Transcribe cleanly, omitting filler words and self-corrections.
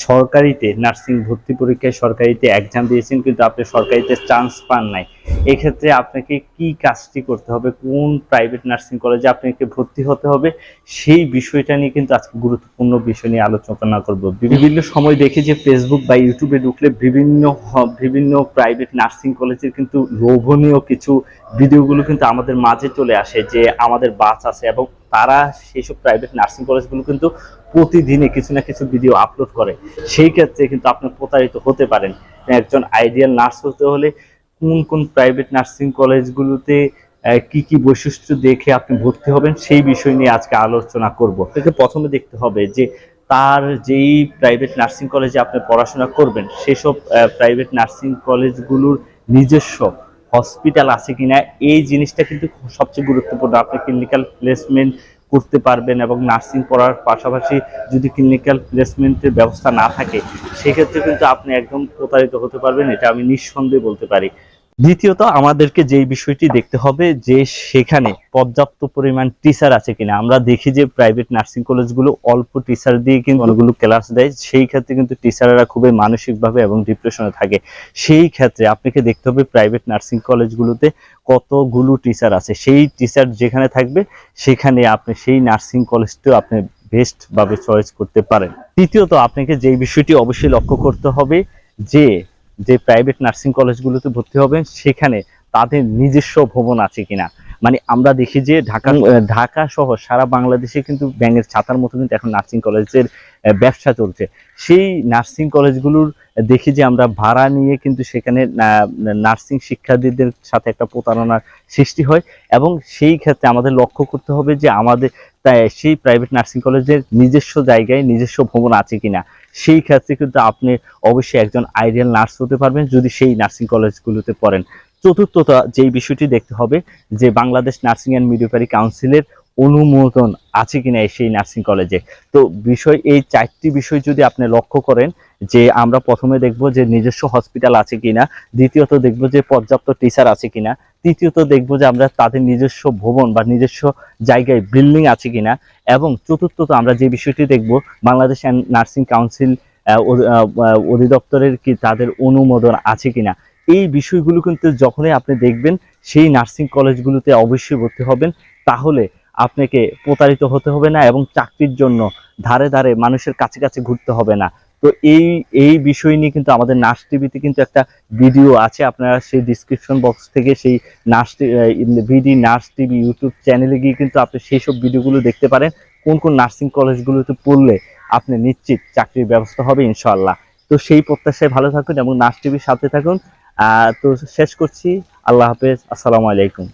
সরকারিতে নার্সিং ভর্তি পরীক্ষায় সরকারিতে এক্সাম দিয়েছেন কিন্তু আপনি সরকারিতে চান্স পান নাই, এক্ষেত্রে আপনাকে কি কাজটি করতে হবে, কোন প্রাইভেট নার্সিং কলেজে আপনাকে ভর্তি হতে হবে, সেই বিষয়টা নিয়ে কিন্তু আজকে গুরুত্বপূর্ণ বিষয় নিয়ে আলোচনা করব। বিভিন্ন সময় দেখি যে ফেসবুক বা ইউটিউবে ঢুকলে বিভিন্ন প্রাইভেট নার্সিং কলেজের কিন্তু লোভনীয় কিছু ভিডিওগুলো কিন্তু আমাদের মাঝে চলে আসে যে আমাদের বাস আছে, এবং তারা সেইসব প্রাইভেট নার্সিং কলেজগুলো কিন্তু প্রতিদিনে কিছু না কিছু ভিডিও আপলোড করে। সেই ক্ষেত্রে কিন্তু আপনি প্রতারিত হতে পারেন। একজন আইডিয়াল নার্স হতে হলে কোন কোন প্রাইভেট নার্সিং কলেজগুলোতে কি কি বৈশিষ্ট্য দেখে আপনি ভর্তি হবেন সেই বিষয় নিয়ে আজকে আলোচনা করব। আপনাকে প্রথমে দেখতে হবে যে তার যেই প্রাইভেট নার্সিং কলেজে আপনি পড়াশোনা করবেন সেসব প্রাইভেট নার্সিং কলেজগুলোর নিজস্ব হসপিটাল আছে কিনা, এই জিনিসটা কিন্তু সবচেয়ে গুরুত্বপূর্ণ। আপনি ক্লিনিক্যাল প্লেসমেন্ট করতে পারবেন, এবং নার্সিং পড়ার পাশাপাশি যদি ক্লিনিক্যাল প্লেসমেন্টের ব্যবস্থা না থাকে সেক্ষেত্রে কিন্তু আপনি একদম প্রতারিত হতে পারবেন, এটা আমি নিঃসন্দেহে বলতে পারি। দ্বিতীয়ত আমাদেরকে যেই বিষয়টি দেখতে হবে যে সেখানে পর্যাপ্ত পরিমাণ টিচার আছে কিনা। আমরা দেখি যে প্রাইভেট নার্সিং কলেজগুলো অল্প টিচার দিয়ে কিন্তু অনেকগুলো ক্লাস দেয়, সেই ক্ষেত্রে কিন্তু টিচাররা খুবই মানসিকভাবে এবং ডিপ্রেশনে থাকে। সেই ক্ষেত্রে আপনাকে দেখতে হবে প্রাইভেট নার্সিং কলেজগুলোতে কতগুলো টিচার আছে, সেই টিচার যেখানে থাকবে সেখানে আপনি সেই নার্সিং কলেজটিও আপনি বেস্ট ভাবে চয়েস করতে পারেন। তৃতীয়ত আপনাকে যেই বিষয়টি অবশ্যই লক্ষ্য করতে হবে যে যে প্রাইভেট নার্সিং কলেজগুলোতে ভর্তি হবেন সেখানে তাদের নিজস্ব ভবন আছে কিনা। মানে আমরা দেখি যে ঢাকা সহ সারা বাংলাদেশে কিন্তু ব্যাঙের ছাতার মতো কিন্তু এখন নার্সিং কলেজের ব্যবসা চলছে। সেই নার্সিং কলেজগুলোর দেখি যে আমরা ভাড়া নিয়ে কিন্তু সেখানে নার্সিং শিক্ষার্থীদের সাথে একটা প্রতারণার সৃষ্টি হয়, এবং সেই ক্ষেত্রে আমাদের লক্ষ্য করতে হবে যে আমাদের সেই প্রাইভেট নার্সিং কলেজের নিজস্ব জায়গায় নিজস্ব ভবন আছে কিনা। সেই ক্ষেত্রে কিন্তু আপনি অবশ্যই একজন আইডিয়াল নার্স হতে পারবেন যদি সেই নার্সিং কলেজগুলোতে পড়েন। চতুর্থত যেই বিষয়টি দেখতে হবে যে বাংলাদেশ নার্সিং অ্যান্ড মিডওয়াইফারি কাউন্সিলের অনুমোদন আছে কিনা সেই নার্সিং কলেজে। তো এই চারটি বিষয় যদি আপনি লক্ষ্য করেন, যে আমরা প্রথমে দেখব যে নিজস্ব হসপিটাল আছে কিনা, দ্বিতীয়ত দেখব যে পর্যাপ্ত টিচার আছে কিনা, তৃতীয়ত দেখব যে আমরা তাদের নিজস্ব ভবন বা নিজস্ব জায়গায় বিল্ডিং আছে কিনা, এবং চতুর্থত আমরা যে বিষয়টি দেখব বাংলাদেশ নার্সিং কাউন্সিল অধিদপ্তরের কি তাদের অনুমোদন আছে কিনা। এই বিষয়গুলো কিন্তু যখনই আপনি দেখবেন সেই নার্সিং কলেজগুলোতে অবশ্যই ভর্তি হবেন, তাহলে আপনাকে প্রতারিত হতে হবে না এবং চাকরির জন্য ধারে ধারে মানুষের কাছে কাছে ঘুরতে হবে না। তো এই বিষয় নিয়ে কিন্তু আমাদের নার্স টিভিতে কিন্তু একটা ভিডিও আছে, আপনারা সেই ডিসক্রিপশন বক্স থেকে সেই নার্স টিভি ইউটিউব চ্যানেলে গিয়ে কিন্তু আপনি সেই সব ভিডিওগুলো দেখতে পারেন, কোন কোন নার্সিং কলেজগুলোতে পড়লে আপনি নিশ্চিত চাকরির ব্যবস্থা হবে ইনশাআল্লাহ। তো সেই প্রত্যাশায় ভালো থাকুন এবং নার্স টিভির সাথে থাকুন। তো শেষ করছি, আল্লাহ হাফেজ, আসসালামু আলাইকুম।